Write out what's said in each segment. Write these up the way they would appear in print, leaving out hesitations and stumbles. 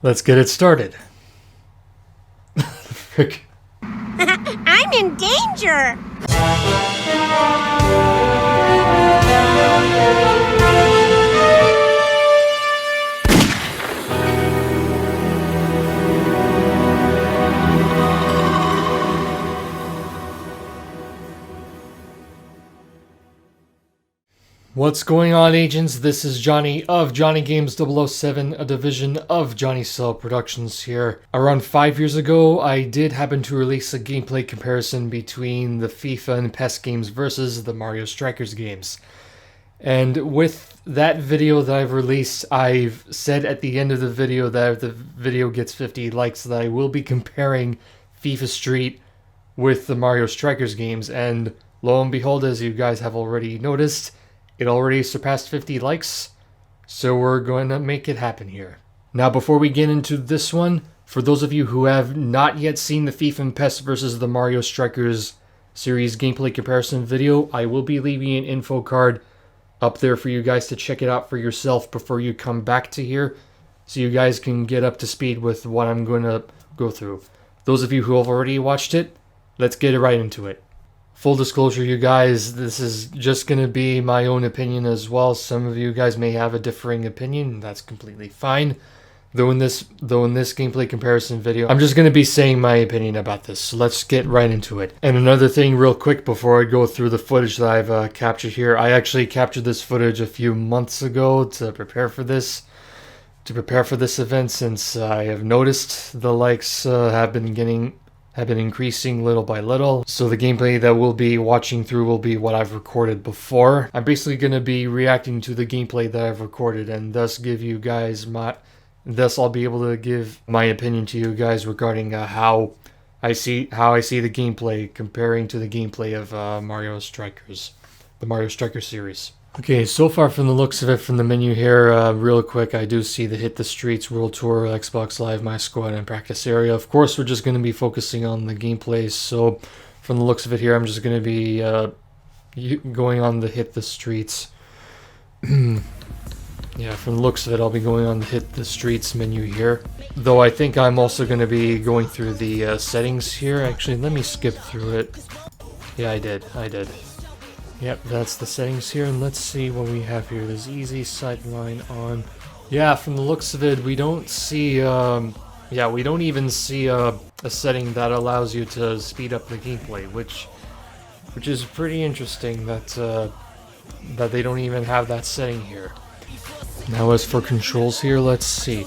Let's get it started. Frick. I'm in danger! What's going on, agents? This is Johnny of Johnny Games 007, a division of Johnny Cell Productions here. Around 5 years ago, I did happen to release a gameplay comparison between the FIFA and PES games versus the Mario Strikers games. And with that video that I've released, I've said at the end of the video that if the video gets 50 likes that I will be comparing FIFA Street with the Mario Strikers games, and lo and behold, as you guys have already noticed, it already surpassed 50 likes, so we're going to make it happen here. Now, before we get into this one, for those of you who have not yet seen the FIFA and PES versus the Mario Strikers series gameplay comparison video, I will be leaving an info card up there for you guys to check it out for yourself before you come back to here, so you guys can get up to speed with what I'm going to go through. Those of you who have already watched it, let's get right into it. Full disclosure, you guys, this is just going to be my own opinion as well. Some of you guys may have a differing opinion. That's completely fine. Though in this gameplay comparison video, I'm just going to be saying my opinion about this. So let's get right into it. And another thing real quick before I go through the footage that I've captured here. I actually captured this footage a few months ago to prepare for this. Event, since I have noticed the likes have been increasing little by little. So the gameplay that we'll be watching through will be what I've recorded before. I'm basically going to be reacting to the gameplay that I've recorded, and thus give you guys I'll be able to give my opinion to you guys regarding how I see the gameplay comparing to the gameplay of Mario Strikers, the Mario Strikers series. Okay, so far from the looks of it from the menu here, real quick, I do see the Hit the Streets, World Tour, Xbox Live, My Squad, and Practice Area. Of course, we're just going to be focusing on the gameplay, so from the looks of it here, I'm just going to be going on the Hit the Streets. Yeah, from the looks of it, I'll be going on the Hit the Streets menu here. Though I think I'm also going to be going through the settings here. Actually, let me skip through it. Yeah, I did. Yep, that's the settings here, and let's see what we have here. There's easy sideline on. Yeah, from the looks of it, we don't see, we don't even see a setting that allows you to speed up the gameplay, which is pretty interesting that they don't even have that setting here. Now, as for controls here, let's see.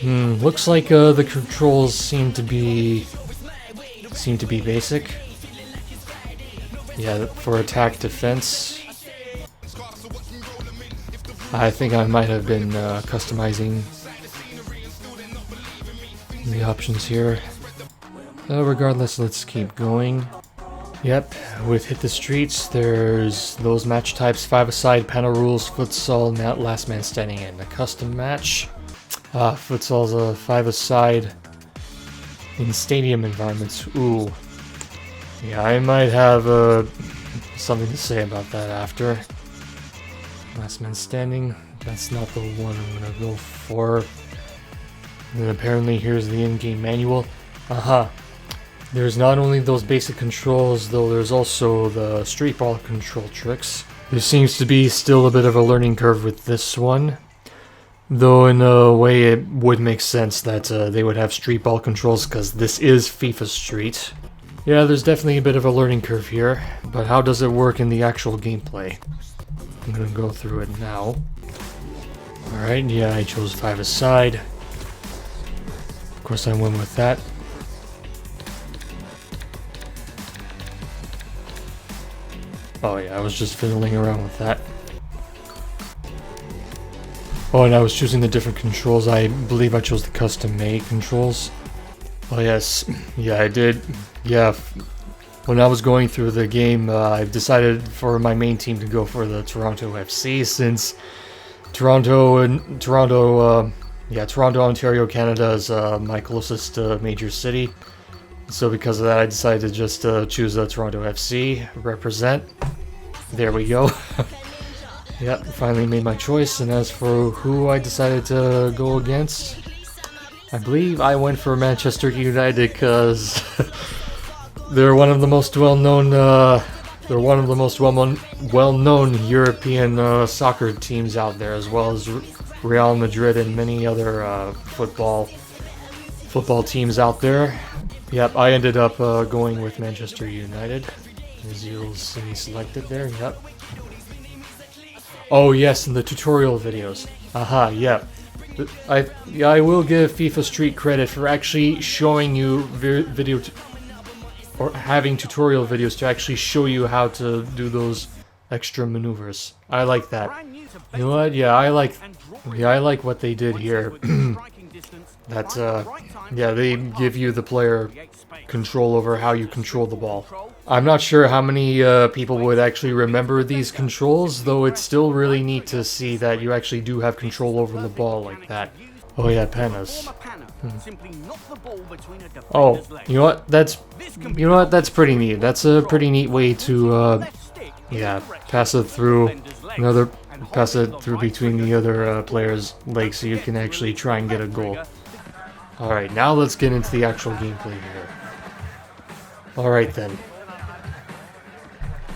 Looks like the controls seem to be basic. Yeah, for attack defense, I think I might have been customizing the options here. Regardless, let's keep going. Yep, with Hit the Streets, there's those match types: 5-a-side, panel rules, futsal, last man standing in. A custom match. Futsal's a 5-a-side in stadium environments. Ooh. Yeah, I might have something to say about that after. Last man standing, that's not the one I'm gonna go for. And then apparently here's the in-game manual. There's not only those basic controls, though there's also the street ball control tricks. There seems to be still a bit of a learning curve with this one. Though in a way it would make sense that they would have street ball controls, because this is FIFA Street. Yeah, there's definitely a bit of a learning curve here, but how does it work in the actual gameplay? I'm gonna go through it now. Alright, yeah, I chose 5-a-side. Of course I went with that. Oh yeah, I was just fiddling around with that. Oh, and I was choosing the different controls. I believe I chose the custom-made controls. Oh yes, yeah, I did. Yeah, when I was going through the game, I decided for my main team to go for the Toronto FC, since Toronto, Ontario, Canada is my closest major city. So because of that, I decided to just choose the Toronto FC, represent. There we go. Yep, finally made my choice. And as for who I decided to go against, I believe I went for Manchester United because they're one of the most well-known well-known European soccer teams out there, as well as Real Madrid and many other football teams out there. Yep, I ended up going with Manchester United, as you'll see selected there. Yep. Oh yes, in the tutorial videos. Aha, yep. I will give FIFA Street credit for actually showing you video or having tutorial videos to actually show you how to do those extra maneuvers. I like that. You know what? Yeah, I like what they did here. Yeah, they give you the player control over how you control the ball. I'm not sure how many people would actually remember these controls, though it's still really neat to see that you actually do have control over the ball like that. Oh yeah, pennas. Oh, you know what? That's pretty neat. That's a pretty neat way to yeah, pass it through between the other players' legs so you can actually try and get a goal. Alright, now let's get into the actual gameplay here. Alright then.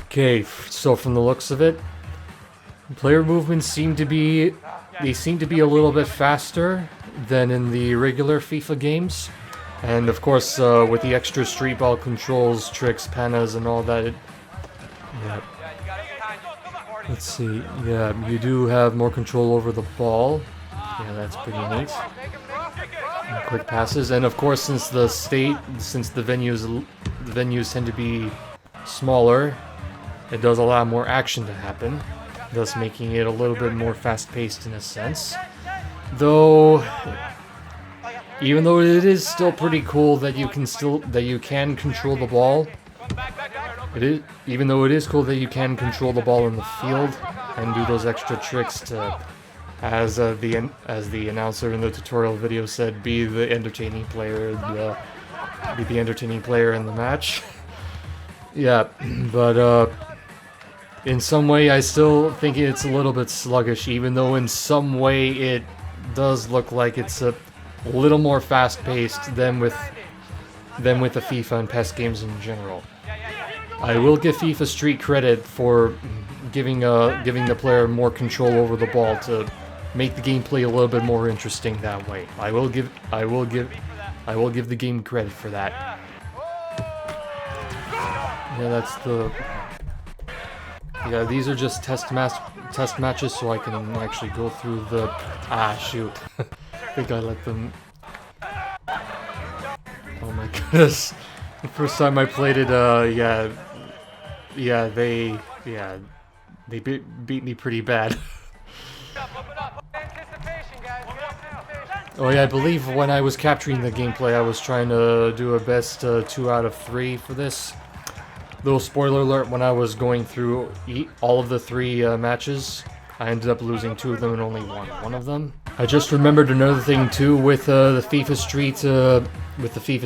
Okay, so from the looks of it, player movements seem to be a little bit faster than in the regular FIFA games. And of course, with the extra street ball controls, tricks, pennas, and all that, yeah. Let's see, yeah, you do have more control over the ball. Yeah, that's pretty neat. And quick passes, and of course, since the venues tend to be smaller, it does allow more action to happen, thus making it a little bit more fast-paced in a sense. Though, even though it is still pretty cool that you can control the ball. Even though it is cool that you can control the ball in the field and do those extra tricks to, as the announcer in the tutorial video said, be the entertaining player in the match. Yeah, but in some way I still think it's a little bit sluggish, even though in some way it does look like it's a little more fast-paced than with the FIFA and PES games in general. I will give FIFA Street credit for giving the player more control over the ball to make the gameplay a little bit more interesting that way. I will give the game credit for that. Yeah, that's the. Yeah, these are just test matches, so I can actually go through the. Ah, shoot! I think I let them. Oh my goodness! The first time I played it, they beat me pretty bad. Oh yeah, I believe when I was capturing the gameplay, I was trying to do a best 2 out of 3 for this. Little spoiler alert, when I was going through all of the 3 matches, I ended up losing 2 of them and only won 1 of them. I just remembered another thing too with the FIFA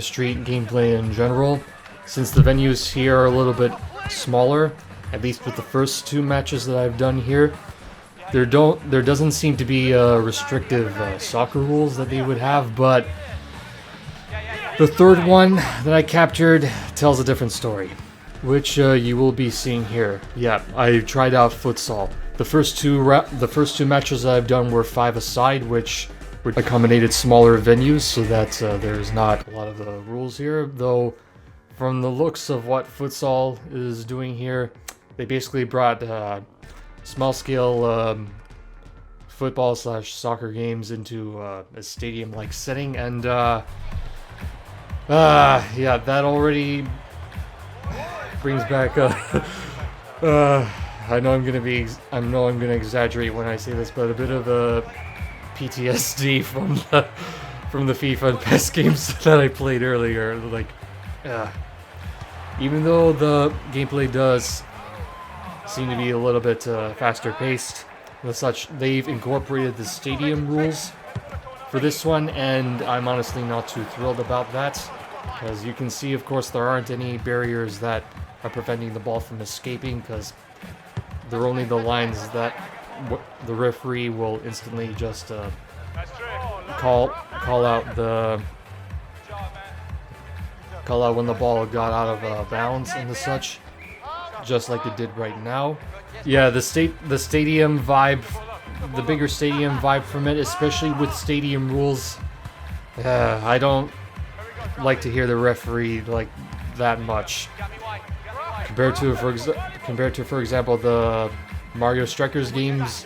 Street gameplay in general. Since the venues here are a little bit smaller, at least with the first 2 matches that I've done here, there doesn't seem to be restrictive soccer rules that they would have, but the third one that I captured tells a different story, which you will be seeing here. Yeah, I tried out futsal. The first two matches that I've done were 5-a-side, which accommodated smaller venues, so that there's not a lot of the rules here. Though, from the looks of what futsal is doing here, they basically brought small-scale football/soccer games into a stadium-like setting, and yeah, that already brings back I know I'm gonna exaggerate when I say this, but a bit of a PTSD from the FIFA and PES games that I played earlier. Like, even though the gameplay does seem to be a little bit faster paced, and such, they've incorporated the stadium rules for this one, and I'm honestly not too thrilled about that. As you can see, of course, there aren't any barriers that are preventing the ball from escaping, because they're only the lines that the referee will instantly just call out when the ball got out of bounds and the such, just like it did right now. Yeah, the stadium vibe, the bigger stadium vibe from it, especially with stadium rules. I don't like to hear the referee like that much compared to, for example, the Mario Strikers games.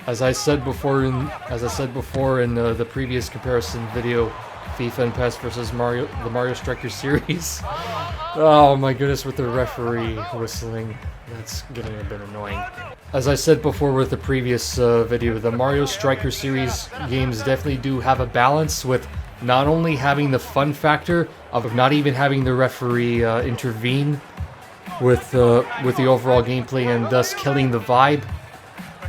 As I said before in the previous comparison video, FIFA and PES versus the Mario Strikers series. Oh my goodness, with the referee whistling, that's getting a bit annoying. As I said before with the previous video, the Mario Strikers series games definitely do have a balance with not only having the fun factor of not even having the referee intervene with the overall gameplay and thus killing the vibe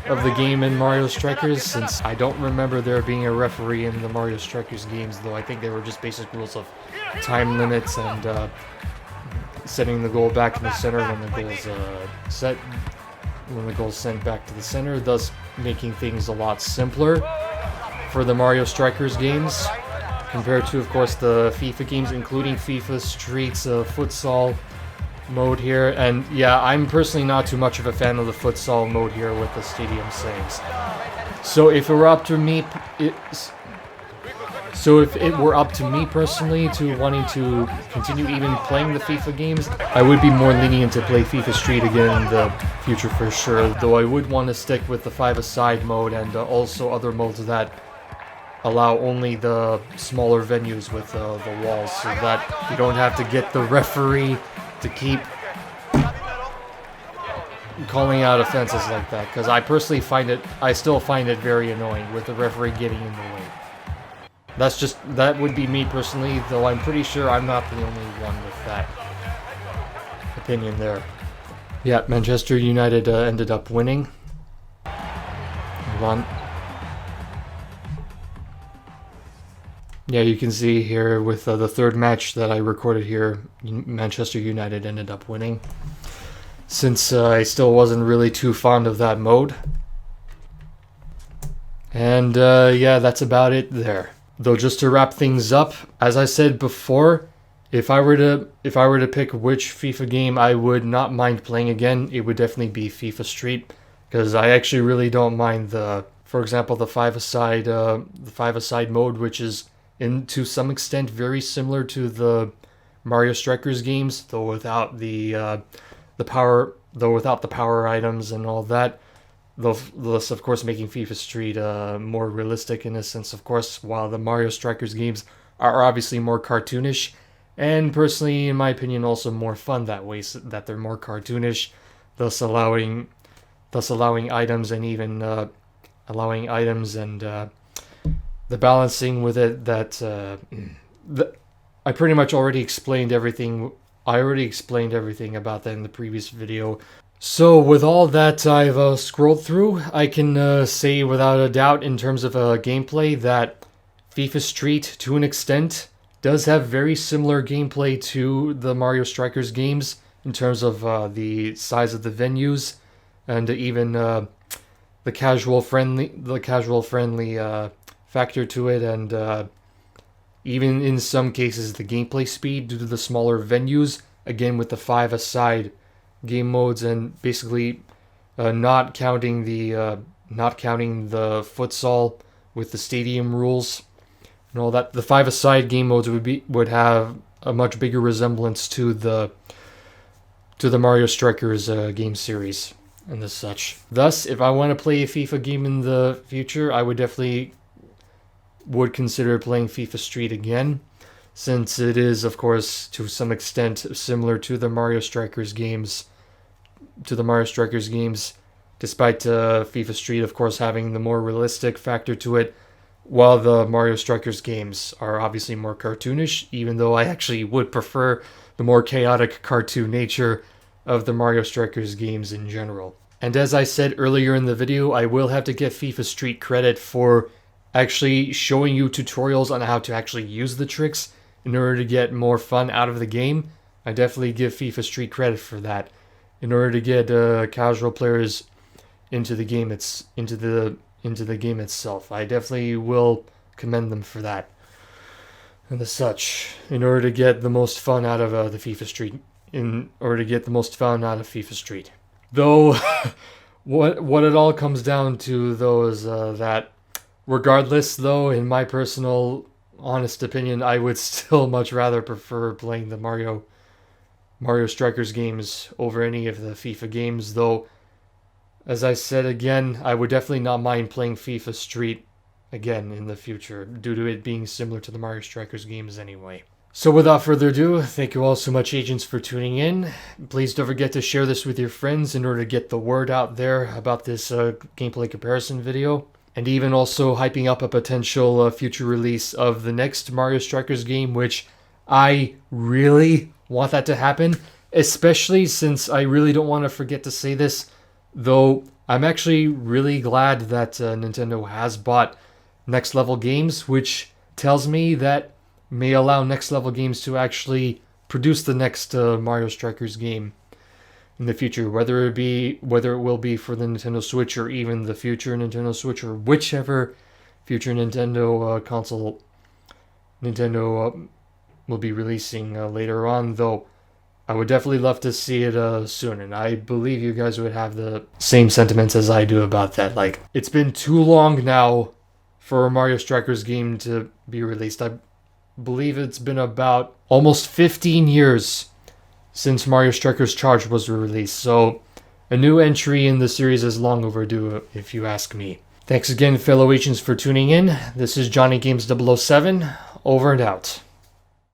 of the game in Mario Strikers, since I don't remember there being a referee in the Mario Strikers games, though I think they were just basic rules of time limits and setting the goal back in the center when the goal's sent back to the center, thus making things a lot simpler for the Mario Strikers games compared to, of course, the FIFA games, including FIFA Street's futsal mode here. And yeah, I'm personally not too much of a fan of the futsal mode here with the stadium settings. So if it were up to me, personally to wanting to continue even playing the FIFA games, I would be more lenient to play FIFA Street again in the future for sure, though I would want to stick with the 5-a-side mode and also other modes that allow only the smaller venues with the walls, so that you don't have to get the referee to keep calling out offenses like that, because I personally still find it very annoying with the referee getting in the way. That would be me personally, though I'm pretty sure I'm not the only one with that opinion there. Yeah, Manchester United ended up winning. Hold on. Yeah, you can see here with the third match that I recorded here, Manchester United ended up winning. Since I still wasn't really too fond of that mode. And yeah, that's about it there. Though just to wrap things up, as I said before, if I were to pick which FIFA game I would not mind playing again, it would definitely be FIFA Street, because I actually really don't mind for example, the 5-a-side mode, which is to some extent very similar to the Mario Strikers games, though without the power items and all that. Thus, of course, making FIFA Street more realistic in a sense, of course, while the Mario Strikers games are obviously more cartoonish, and personally, in my opinion, also more fun that way, so that they're more cartoonish, thus allowing items and even the balancing with it that I pretty much already explained everything. I already explained everything about that in the previous video. So with all that I've scrolled through, I can say without a doubt in terms of gameplay that FIFA Street, to an extent, does have very similar gameplay to the Mario Strikers games in terms of the size of the venues and even the casual friendly factor to it, and even in some cases the gameplay speed due to the smaller venues, again with the 5-a-side game modes, and basically not counting the futsal with the stadium rules and all that. The 5-a-side game modes would have a much bigger resemblance to the Mario Strikers game series and as such. Thus, if I want to play a FIFA game in the future, I would definitely consider playing FIFA Street again, since it is, of course, to some extent similar to the Mario Strikers games. Despite FIFA Street, of course, having the more realistic factor to it, while the Mario Strikers games are obviously more cartoonish, even though I actually would prefer the more chaotic cartoon nature of the Mario Strikers games in general. And as I said earlier in the video, I will have to give FIFA Street credit for actually showing you tutorials on how to actually use the tricks in order to get more fun out of the game. I definitely give FIFA Street credit for that. In order to get casual players into the game, into the into the game itself. I definitely will commend them for that. And as such, in order to get the most fun out of the FIFA Street, Though, what it all comes down to, though, is that regardless, though, in my personal honest opinion, I would still much rather prefer playing the Mario Strikers games over any of the FIFA games, though, as I said again, I would definitely not mind playing FIFA Street again in the future, due to it being similar to the Mario Strikers games anyway. So without further ado, thank you all so much, agents, for tuning in. Please don't forget to share this with your friends in order to get the word out there about this gameplay comparison video. And even also hyping up a potential future release of the next Mario Strikers game, which I really want that to happen. Especially since I really don't want to forget to say this, though I'm actually really glad that Nintendo has bought Next Level Games, which tells me that may allow Next Level Games to actually produce the next Mario Strikers game in the future, whether it will be for the Nintendo Switch or even the future Nintendo Switch, or whichever future Nintendo console Nintendo will be releasing later on. Though I would definitely love to see it soon, and I believe you guys would have the same sentiments as I do about that. Like, it's been too long now for a Mario Strikers game to be released. I believe it's been about almost 15 years since Mario Strikers Charged was released, so a new entry in the series is long overdue, if you ask me. Thanks again, fellow agents, for tuning in. This is Johnny Games 007, over and out.